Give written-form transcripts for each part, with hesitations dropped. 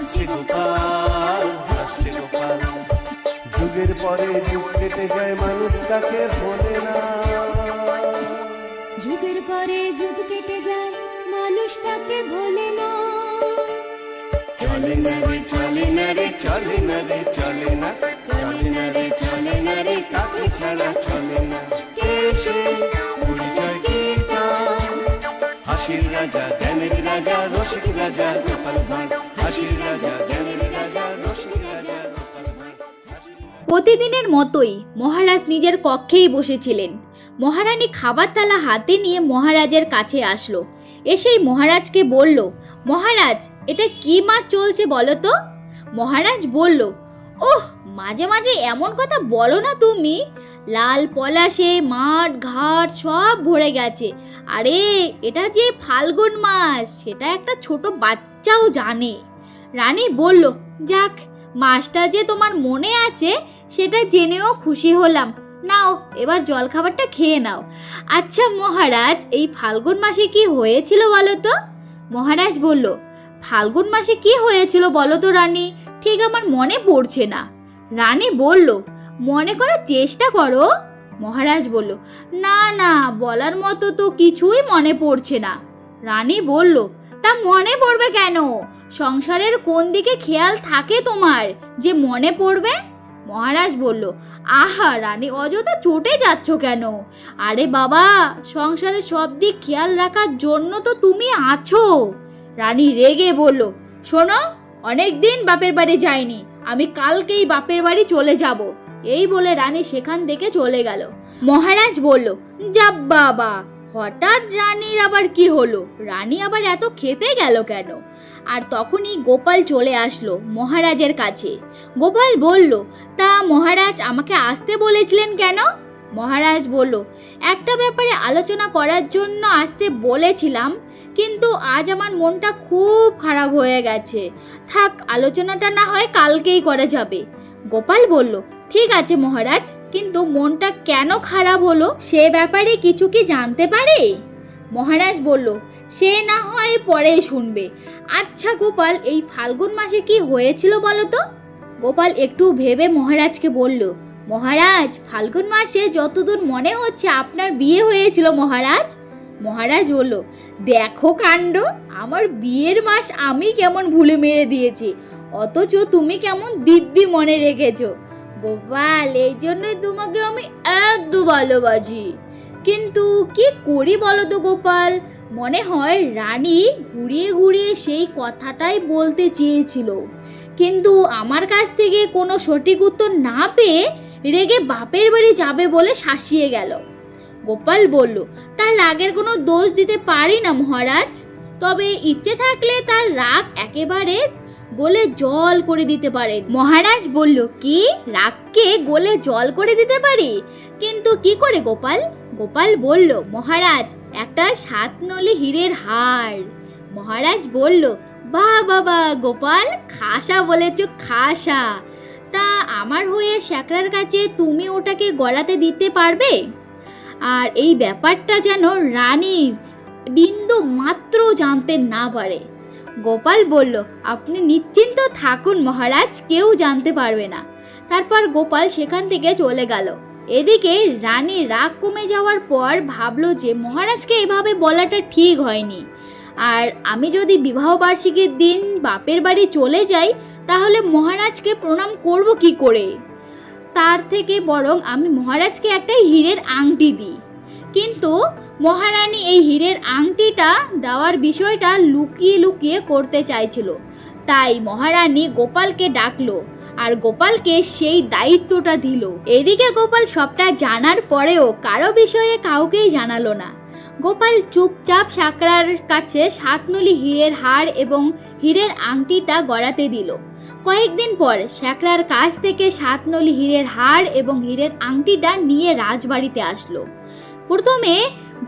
হাসছে গোপাল, হাসছে গোপাল। যুগের পরে যুগ কেটে যায়, মানুষ তাকে ভোলে না। যুগের পরে যুগ কেটে যায়, মানুষ তাকে ভোলে না। চলে না রে, চলে না রে, চলে না রে, চলে না, চলে না রে, চলে না রে, তাকে ছাড়া চলে না। কে সে? পরিচয় কি তার? হাসির রাজা, জ্ঞানের রাজা, রসিক রাজা গোপাল ভাঁড়। হাসির রাজা, জ্ঞানের রাজা, রসিক রাজা গোপাল ভাঁড়। প্রতিদিনের মতোই মহারাজ নিজের কক্ষেই বসেছিলেন। মহারানী খাবার থালা হাতে নিয়ে মহারাজের কাছে আসলো। এসেই মহারাজকে বলল, মহারাজ, এটা কি মাছ চলছে বলো তো? মহারাজ বলল, ওহ, মাঝে মাঝে এমন কথা বলো না তুমি। লাল পলাশে মাঠ ঘাট সব ভরে গেছে। আরে, এটা যে ফাল্গুন মাস, সেটা একটা ছোট বাচ্চাও জানে। রানী বলল, যাক, মাসটা যে তোমার মনে আছে সেটা জেনেও খুশি হলাম। নাও, এবার জলখাবারটা খেয়ে নাও। আচ্ছা মহারাজ, এই ফাল্গুন মাসে কি হয়েছিল বলো তো? মহারাজ বলল, ফাল্গুন মাসে কি হয়েছিল বলো তো রানী, ঠিক আমার মনে পড়ছে না। রানী বলল, মনে করার চেষ্টা করো। মহারাজ বলল, না না, বলার মতো তো কিছুই মনে পড়ছে না। রানী বলল, তা মনে পড়বে কেন? সংসারের কোন দিকে খেয়াল থাকে তোমার যে মনে পড়বে? মহারাজ বলল, আহা রানী, অযথা চটে যাচ্ছ কেন? আরে বাবা, সংসারের সব দিক খেয়াল রাখার জন্য তো তুমি আছো। রানী রেগে বলল, শোনো, অনেক দিন বাপের বাড়ি যাইনি, আমি কালকেই বাপের বাড়ি চলে যাব। এই বলে রানী সেখান থেকে চলে গেল। মহারাজ বলল, যা বাবা, হঠাৎ রানীর আবার কি হলো? রানী আবার এত খেপে গেল কেন? আর তখনই গোপাল চলে আসলো মহারাজের কাছে। গোপাল বলল, তা মহারাজ, আমাকে আসতে বলেছিলেন কেন? মহারাজ বলল, একটা ব্যাপারে আলোচনা করার জন্য আসতে বলেছিলাম, কিন্তু আজ আমার মনটা খুব খারাপ হয়ে গেছে। থাক, আলোচনাটা না হয় কালকেই করা যাবে। গোপাল বলল, ঠিক আছে মহারাজ, কিন্তু মনটা কেন খারাপ হলো সে ব্যাপারে কিছু কি জানতে পারি? মহারাজ বলল, সে না হয় পরে শুনবে। আচ্ছা গোপাল, এই ফাল্গুন মাসে কি হয়েছিল বলো তো? গোপাল একটু ভেবে মহারাজকে বলল, মহারাজ, ফাল্গুন মাসে যতদূর মনে হচ্ছে আপনার বিয়ে হয়েছিল মহারাজ। মহারাজ বলল, দেখো কাণ্ড, আমার বিয়ের মাস আমি কেমন ভুলে মেরে দিয়েছি, অথচ তুমি কেমন দিব্যি মনে রেখেছো। গোপাল, এই জন্যই তোমাকে আমি এত ভালোবাসি। কিন্তু কি করি বলো তো গোপাল, মনে হয় রানী ঘুরিয়ে ঘুরিয়ে সেই কথাটাই বলতে চেয়েছিল, কিন্তু আমার কাছ থেকে কোনো সঠিক উত্তর না পেয়ে রেগে বাপের বাড়ি যাবে বলে শাসিয়ে গেল। গোপাল বলল, তার রাগের কোনো দোষ দিতে পারি না মহারাজ, তবে ইচ্ছে থাকলে তার রাগ একেবারে গলে জল করে দিতে পারেন। মহারাজ বলল, কি, রাগকে গলে জল করে দিতে পারি? কিন্তু কি করে গোপাল? গোপাল বলল, মহারাজ, একটা 7 নলি হীরের হার। মহারাজ বলল, বাহ বাবা গোপাল, খাসা বলেছ, খাসা। তা আমার হয়ে শ্যাকরার কাছে তুমি ওটাকে গলাতে দিতে পারবে? আর এই ব্যাপারটা যেন রানী বিন্দু মাত্র জানতে না পারে। গোপাল বলল, আপনি নিশ্চিন্ত থাকুন মহারাজ, কেউ জানতে পারবে না। তারপর গোপাল সেখান থেকে চলে গেল। এদিকে রানীর রাগ কমে যাওয়ার পর ভাবলো যে মহারাজকে এভাবে বলাটা ঠিক হয়নি, আর আমি যদি বিবাহবার্ষিকীর দিন বাপের বাড়ি চলে যাই তাহলে মহারাজকে প্রণাম করব কি করে? তার থেকে বরং আমি মহারাজকে একটা হীরের আংটি দিই। কিন্তু মহারানী এই হীরের আংটিটা দেওয়ার বিষয়টা লুকিয়ে লুকিয়ে করতে চাইছিল, তাই মহারানী গোপালকে ডাকলো আর গোপালকে সেই দায়িত্বটা দিল। এদিকে গোপাল সবটা জানার পরেও কারো বিষয়ে কাউকেই জানালো না। গোপাল চুপচাপ শ্যাকরার কাছে 7 নলি হীরের হার এবং হীরের আংটিটা গড়াতে দিল। কয়েকদিন পর শ্যাকরার কাছ থেকে 7 নলি হীরের হার এবং হীরের আংটিটা নিয়ে রাজবাড়িতে আসলো। প্রথমে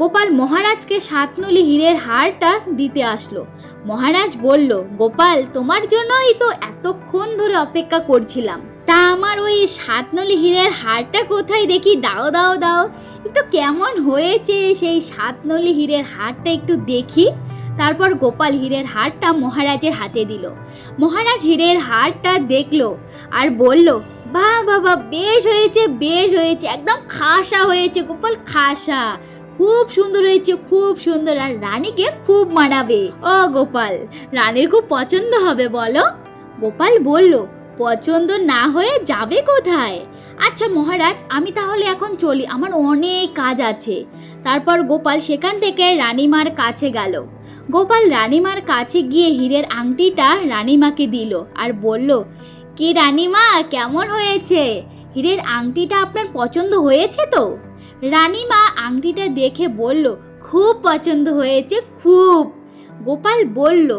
গোপাল মহারাজকে 7 নলি হীরের হারটা দিতে আসলো। মহারাজ বলল, গোপাল, তোমার জন্যই তো এতক্ষণ ধরে অপেক্ষা করছিলাম। তা আমার ওই 7 নলি হীরের হারটা কোথায় দেখি? দাও দাও দাও, একটু কেমন হয়েছে সেই 7 নলি হীরের হারটা একটু দেখি। তারপর গোপাল হীরের হারটা মহারাজের হাতে দিল। মহারাজ হীরের হারটা দেখলো আর বলল, বাহ বাবা, বেশ হয়েছে, বেশ হয়েছে, একদম খাসা হয়েছে গোপাল, খাসা, খুব সুন্দর হয়েছে, খুব সুন্দর, আর রানীকে খুব মানাবে। ও গোপাল, রানীর খুব পছন্দ হবে বলো? গোপাল বলল, পছন্দ না হয়ে যাবে কোথায়? আচ্ছা মহারাজ, আমি তাহলে এখন চলি, আমার অনেক কাজ আছে। তারপর গোপাল সেখান থেকে রানীমার কাছে গেল। গোপাল রানীমার কাছে গিয়ে হীরের আংটিটা রানীমাকে দিল আর বলল, কি রানীমা, কেমন হয়েছে? হীরের আংটিটা আপনার পছন্দ হয়েছে তো? রানীমা আংটিটা দেখে বলল, খুব পছন্দ হয়েছে, খুব। গোপাল বলল,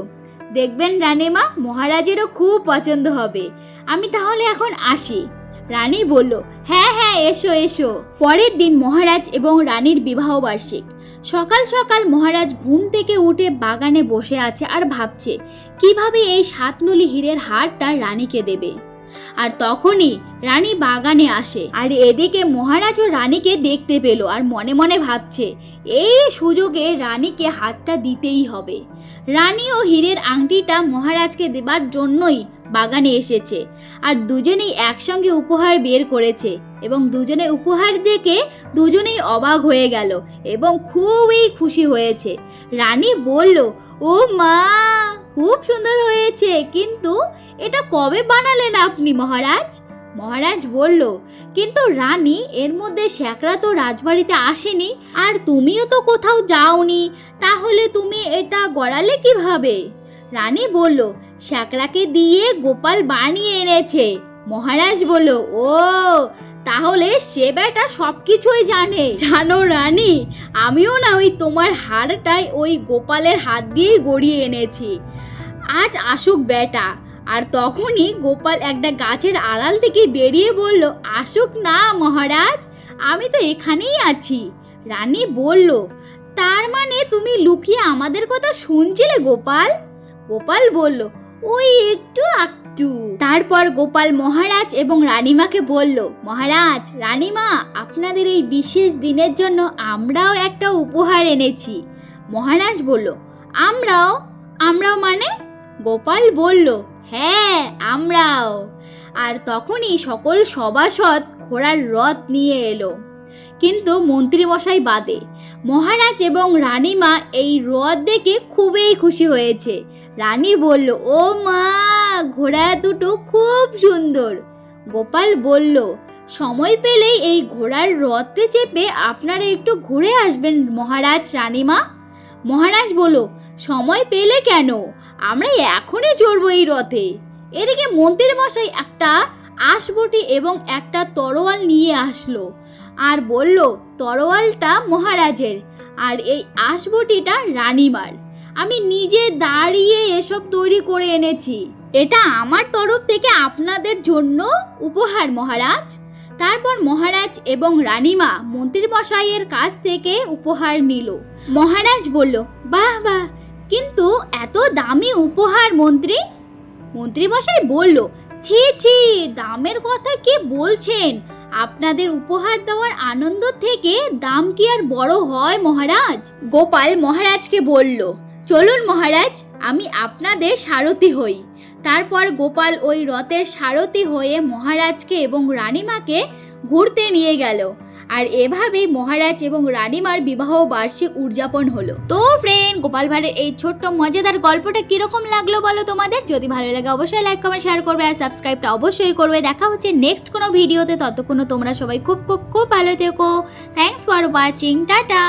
দেখবেন রানীমা, মহারাজেরও খুব পছন্দ হবে। আমি তাহলে এখন আসি। রানী বলল, হ্যাঁ হ্যাঁ, এসো এসো। পরের দিন মহারাজ এবং রানীর বিবাহ বার্ষিক। সকাল সকাল মহারাজ ঘুম থেকে উঠে বাগানে বসে আছে আর ভাবছে কিভাবে এই 7 নলি হীরের হারটা রানীকে দেবে। আর তখনই রানী বাগানে আসে, আর এদিকে মহারাজও রানীকে দেখতে পেল আর মনে মনে ভাবছে এই সুযোগে রানীকে হাতটা দিতেই হবে। রানীও হীরের আংটিটা মহারাজকে দেবার জন্যই বাগানে এসেছে, আর দুজনেই একসঙ্গে উপহার বের করেছে এবং দুজনে উপহার দেখে দুজনেই অবাক হয়ে গেল এবং খুবই খুশি হয়েছে। রানী বলল, ও মা, খুব সুন্দর হয়েছে, কিন্তু এটা কবে বানালেন আপনি মহারাজ? মহারাজ বলল, কিন্তু রানী, এর মধ্যে শ্যাকরা তো রাজবাড়িতে আসেনি আর তুমিও তো কোথাও যাওনি, তাহলে তুমি এটা গড়ালে কিভাবে? রানী বলল, শ্যাকরাকে দিয়ে গোপাল বানিয়ে এনেছে। মহারাজ বলল, ও তাহলে সে বেটা সবকিছুই জানে। জানো রানী, আমিও না ওই তোমার হারটাই ওই গোপালের হাত দিয়েই গড়িয়ে এনেছি। আজ আসুক বেটা। আর তখনই গোপাল একটা গাছের আড়াল থেকে বেরিয়ে বলল, আসুক না মহারাজ, আমি তো এখানেই আছি। রানী বলল, তার মানে তুমি লুকিয়ে আমাদের কথা শুনছিলে গোপাল? গোপাল বলল, ওই একটু একটু। তারপর গোপাল মহারাজ এবং রানীমাকে বলল, মহারাজ, রানীমা, আপনাদের এই বিশেষ দিনের জন্য আমরাও একটা উপহার এনেছি। মহারাজ বলল, আমরাও? আমরাও মানে? গোপাল বলল, হ্যাঁ, আমরাও। আর তখনই সকল সভাসদ ঘোড়ার রথ নিয়ে এলো, কিন্তু মন্ত্রীমশাই বাদে। মহারাজ এবং রানীমা এই রথ দেখে খুবই খুশি হয়েছে। রানী বলল, ও মা, ঘোড়া দুটো খুব সুন্দর। গোপাল বলল, সময় পেলেই এই ঘোড়ার রথে চেপে আপনারা একটু ঘুরে আসবেন মহারাজ, রানীমা। মহারাজ বলল, সময় পেলে কেন, আমরা এখনই চড়বো এই রথে। এদিকে মন্ত্রীর মশাই একটা আশবটি এবং একটা তরোয়াল নিয়ে আসলো আর বলল, তরোয়ালটা মহারাজের আর এই আশবটিটা রানীমার। আমি নিজে দাঁড়িয়ে এসব তৈরি করে এনেছি, এটা আমার তরফ থেকে আপনাদের জন্য উপহার মহারাজ। তারপর মহারাজ এবং রানীমা মন্ত্রী মশাইয়ের কাছ থেকে উপহার নিল। মহারাজ বলল, বাহ বাহ, কিন্তু এত দামি উপহার মন্ত্রী? মন্ত্রী মশাই বলল, ছি ছি, দামের কথা কি বলছেন? আপনাদের উপহার দেওয়ার আনন্দ থেকে দাম কি আর বড় হয় মহারাজ? গোপাল মহারাজকে বলল, চলুন মহারাজ, আমি আপনাদের সারথি হই। তারপর গোপাল ওই রথের সারথি হয়ে মহারাজকে এবং রানীমাকে ঘুরতে নিয়ে গেল। আর এভাবেই মহারাজ এবং রানীমার বিবাহ বার্ষিক উদযাপন হলো। তো ফ্রেন্ড, গোপাল ভাঁড়ের এই ছোট্ট মজাদার গল্পটা কিরকম লাগলো বলো তোমাদের? যদি ভালো লাগে অবশ্যই লাইক কমেন্ট শেয়ার করবে আর সাবস্ক্রাইবটা অবশ্যই করবে। দেখা হচ্ছে নেক্সট কোনো ভিডিওতে, ততক্ষণ তোমরা সবাই খুব খুব খুব ভালো থেকো। Thanks for watching, tata.